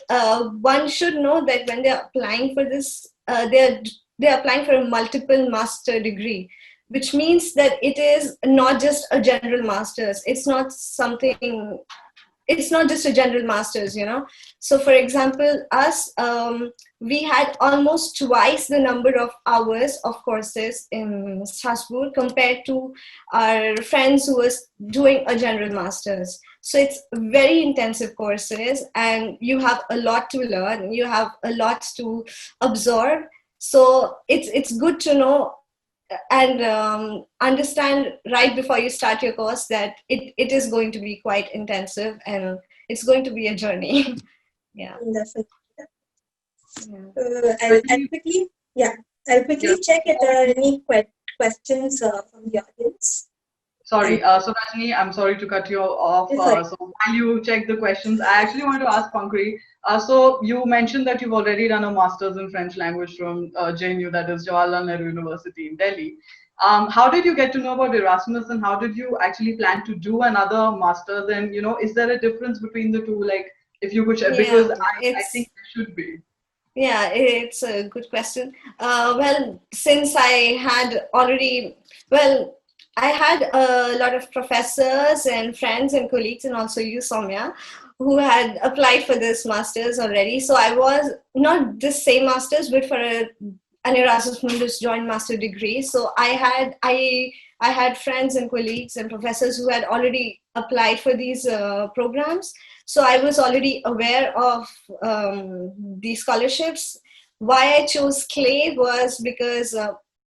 one should know that when they're applying for this, they're applying for a multiple master degree, which means that it is not just a general master's. It's not just a general master's, So for example, we had almost twice the number of hours of courses in Strasbourg compared to our friends who was doing a general master's. So it's very intensive courses, and you have a lot to learn. You have a lot to absorb. So it's good to know and understand right before you start your course that it is going to be quite intensive, and it's going to be a journey. Yeah. Definitely. I'll quickly check if there are any questions from the audience. Sorry, so Rajni, I'm sorry to cut you off. So while you check the questions, I actually want to ask Pankaj. So you mentioned that you've already done a master's in French language from JNU, that is Jawaharlal Nehru University in Delhi. How did you get to know about Erasmus, and how did you actually plan to do another master's? And is there a difference between the two? Like, if you could share, because I think there should be. Yeah, it's a good question. Well, since I had already, I had a lot of professors and friends and colleagues, and also you, Soumya, who had applied for this master's already. So I was not this same master's, but for an Erasmus Mundus joint master degree. So I had friends and colleagues and professors who had already applied for these programs. So I was already aware of these scholarships. Why I chose Clay was because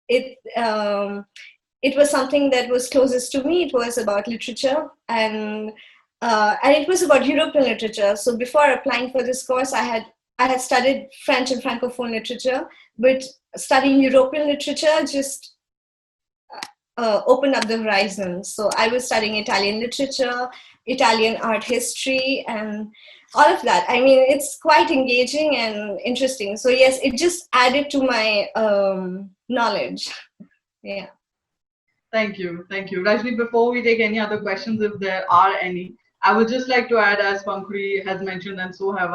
it was something that was closest to me. It was about literature and it was about European literature. So before applying for this course, I had studied French and Francophone literature, but studying European literature just opened up the horizons. So I was studying Italian literature, Italian art history, and all of that. I mean, it's quite engaging and interesting. So yes, it just added to my knowledge. Yeah. Thank you. Thank you. Rajni, before we take any other questions, if there are any, I would just like to add, as Pankuri has mentioned, and so have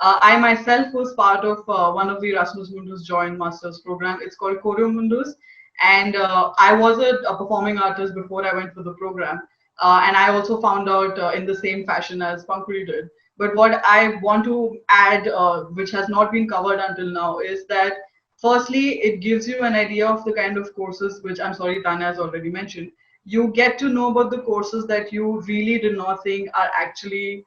I myself was part of one of the Erasmus Mundus Joint Masters program. It's called Choreo Mundus. And I was a performing artist before I went for the program. And I also found out in the same fashion as Pankuri did. But what I want to add, which has not been covered until now, is that firstly, it gives you an idea of the kind of courses, which I'm sorry, Tanya has already mentioned. You get to know about the courses that you really did not think are actually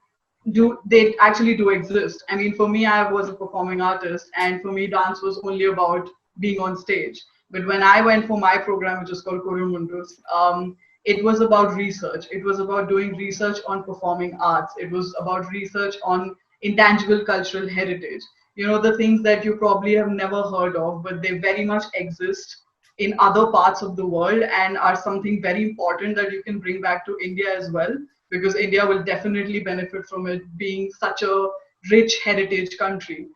they actually do exist. I mean, for me, I was a performing artist, and for me, dance was only about being on stage. But when I went for my program, which is called Choreo Mundus, it was about research. It was about doing research on performing arts. It was about research on intangible cultural heritage. You know, the things that you probably have never heard of, but they very much exist in other parts of the world and are something very important that you can bring back to India as well, because India will definitely benefit from it being such a rich heritage country.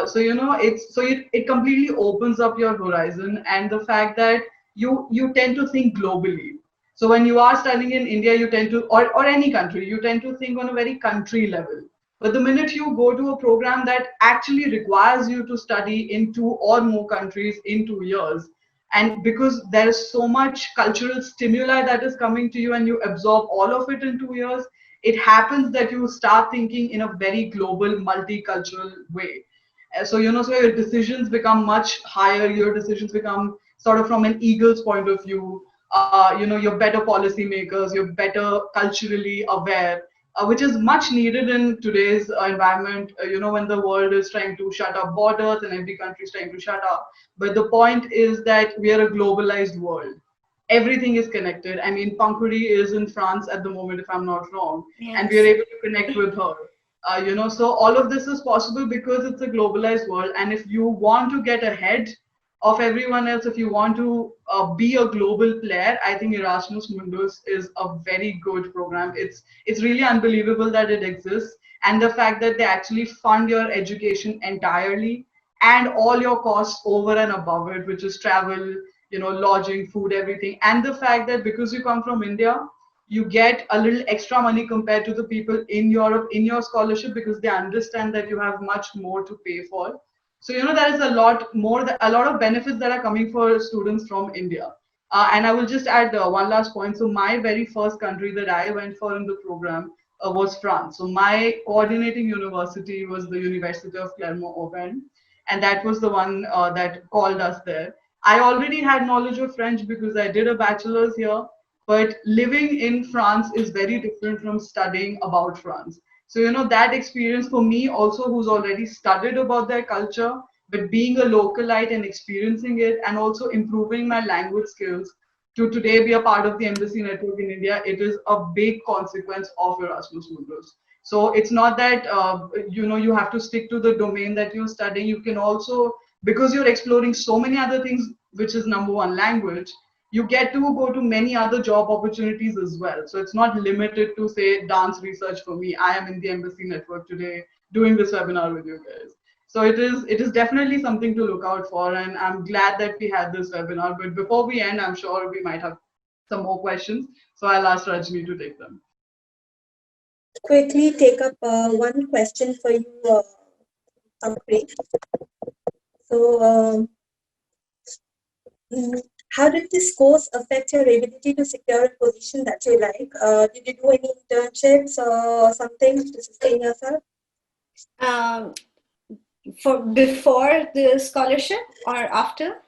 So you know, it completely opens up your horizon, and the fact that you tend to think globally. So when you are studying in India, you tend to, or any country, you tend to think on a very country level. But the minute you go to a program that actually requires you to study in 2 or more countries in 2 years, and because there is so much cultural stimuli that is coming to you and you absorb all of it in 2 years, it happens that you start thinking in a very global, multicultural way. So you know, so your decisions become much higher. Your decisions become sort of from an eagle's point of view. You know, you're better policymakers. You're better culturally aware, which is much needed in today's environment. You know, when the world is trying to shut up borders and every country is trying to shut up. But the point is that we are a globalized world. Everything is connected. I mean, Pankuri is in France at the moment, if I'm not wrong, and we are Yes. able to connect with her. You know, so all of this is possible because it's a globalized world. And if you want to get ahead of everyone else, if you want to be a global player, I think Erasmus Mundus is a very good program. It's really unbelievable that it exists, and the fact that they actually fund your education entirely and all your costs over and above it, which is travel, you know, lodging, food, everything, and the fact that because you come from India, you get a little extra money compared to the people in Europe in your scholarship, because they understand that you have much more to pay for. So you know, there is a lot more, a lot of benefits that are coming for students from India. And I will just add one last point. So my very first country that I went for in the program was France. So my coordinating university was the University of Clermont-Auvergne, and that was the one that called us there. I already had knowledge of French because I did a bachelor's here, but living in France is very different from studying about France. So, you know, that experience for me also, who's already studied about their culture, but being a localite and experiencing it and also improving my language skills to today be a part of the embassy network in India, it is a big consequence of Erasmus Mundus. So it's not that, you know, you have to stick to the domain that you're studying. You can also, because you're exploring so many other things, which is number one, language, you get to go to many other job opportunities as well. So it's not limited to, say, dance research for me. I am in the embassy network today doing this webinar with you guys. So it is definitely something to look out for, and I'm glad that we had this webinar. But before we end, I'm sure we might have some more questions. So I'll ask Rajni to take them. Quickly take up one question for you, Pankuri. So, how did this course affect your ability to secure a position that you like? Did you do any internships or something to sustain yourself? For before the scholarship or after?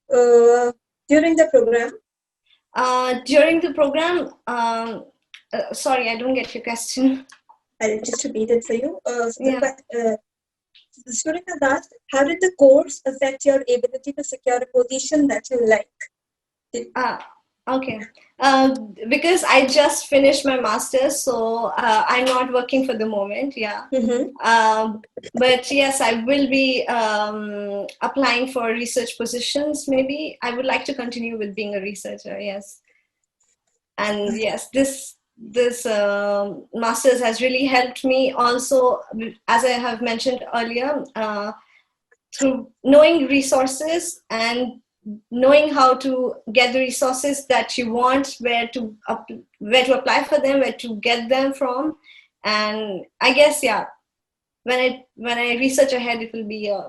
During the program. During the program, sorry, I don't get your question. I'll just repeat it for you. Yeah. The student has asked, how did the course affect your ability to secure a position that you like? Okay. Because I just finished my master's, so I'm not working for the moment. Yeah. But yes, I will be applying for research positions. Maybe I would like to continue with being a researcher. Yes. And yes, this master's has really helped me also, as I have mentioned earlier, through knowing resources and knowing how to get the resources that you want, where to apply for them, where to get them from. And I guess, yeah, when I research ahead, it will be a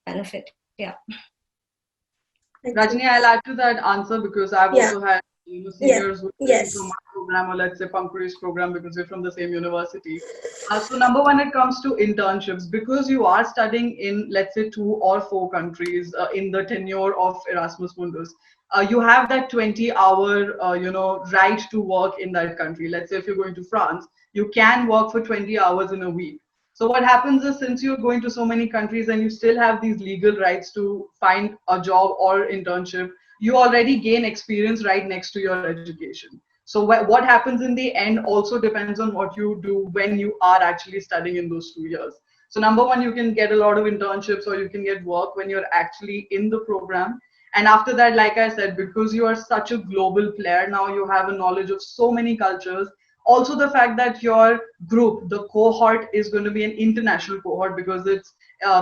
benefit. Yeah. Rajni, I'll add to that answer because I've also had seniors who are from my program, or let's say Pankuri's program, because we're from the same university. So number one, it comes to internships, because you are studying in, let's say, 2 or 4 countries in the tenure of Erasmus Mundus. You have that 20-hour, right to work in that country. Let's say if you're going to France, you can work for 20 hours in a week. So what happens is, since you're going to so many countries and you still have these legal rights to find a job or internship, you already gain experience right next to your education. So what happens in the end also depends on what you do when you are actually studying in those 2 years. So number one, you can get a lot of internships or you can get work when you're actually in the program. And after that, like I said, because you are such a global player, now you have a knowledge of so many cultures. Also the fact that your group, the cohort, is going to be an international cohort, because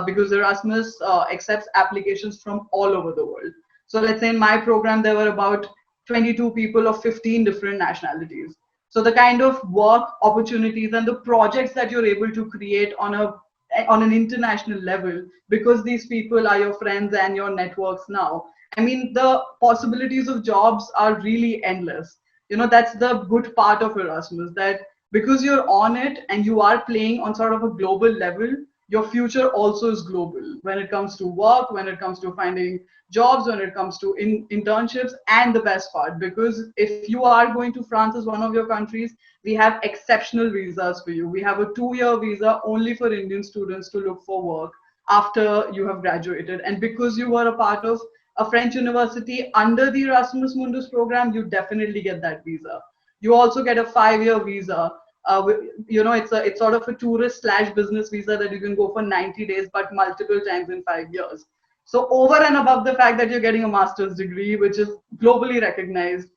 because Erasmus accepts applications from all over the world. So let's say in my program there were about 22 people of 15 different nationalities. So the kind of work opportunities and the projects that you're able to create on an international level, because these people are your friends and your networks now, I mean, the possibilities of jobs are really endless. That's the good part of Erasmus, that because you're on it and you are playing on sort of a global level, your future also is global when it comes to work, when it comes to finding jobs, when it comes to internships. And the best part, because if you are going to France as one of your countries, we have exceptional visas for you. We have a 2-year visa only for Indian students to look for work after you have graduated. And because you were a part of a French university under the Erasmus Mundus program, you definitely get that visa. You also get a 5-year visa. It's sort of a tourist/business visa that you can go for 90 days, but multiple times in 5 years. So over and above the fact that you're getting a master's degree, which is globally recognized,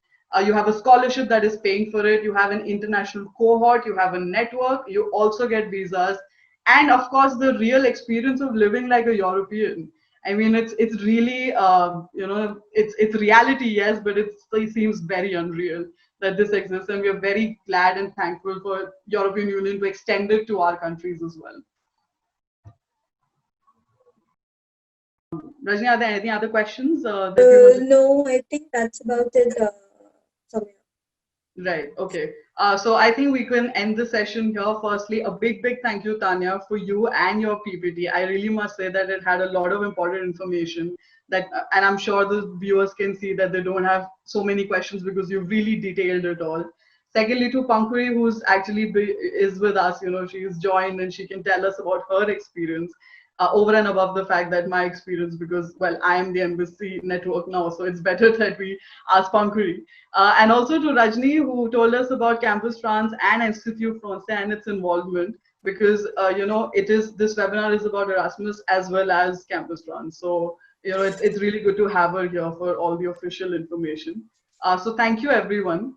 you have a scholarship that is paying for it. You have an international cohort. You have a network. You also get visas, and of course, the real experience of living like a European. I mean, it's really it's reality, yes, but it seems very unreal that this exists, and we are very glad and thankful for European Union to extend it to our countries as well. Rajni, are there any other questions? No, I think that's about it. Right. Okay. So I think we can end the session here. Firstly, a big thank you, Tanya, for you and your PPT. I really must say that it had a lot of important information and I'm sure the viewers can see that they don't have so many questions because you've really detailed it all. Secondly, to Pankuri, who's actually is with us, she's joined and she can tell us about her experience. Over and above the fact that my experience, because, well, I am the embassy network now, so it's better that we ask Pankuri. And also to Rajni, who told us about Campus France and Institut Français and its involvement, because, this webinar is about Erasmus as well as Campus France. So, it's really good to have her here for all the official information. So thank you, everyone.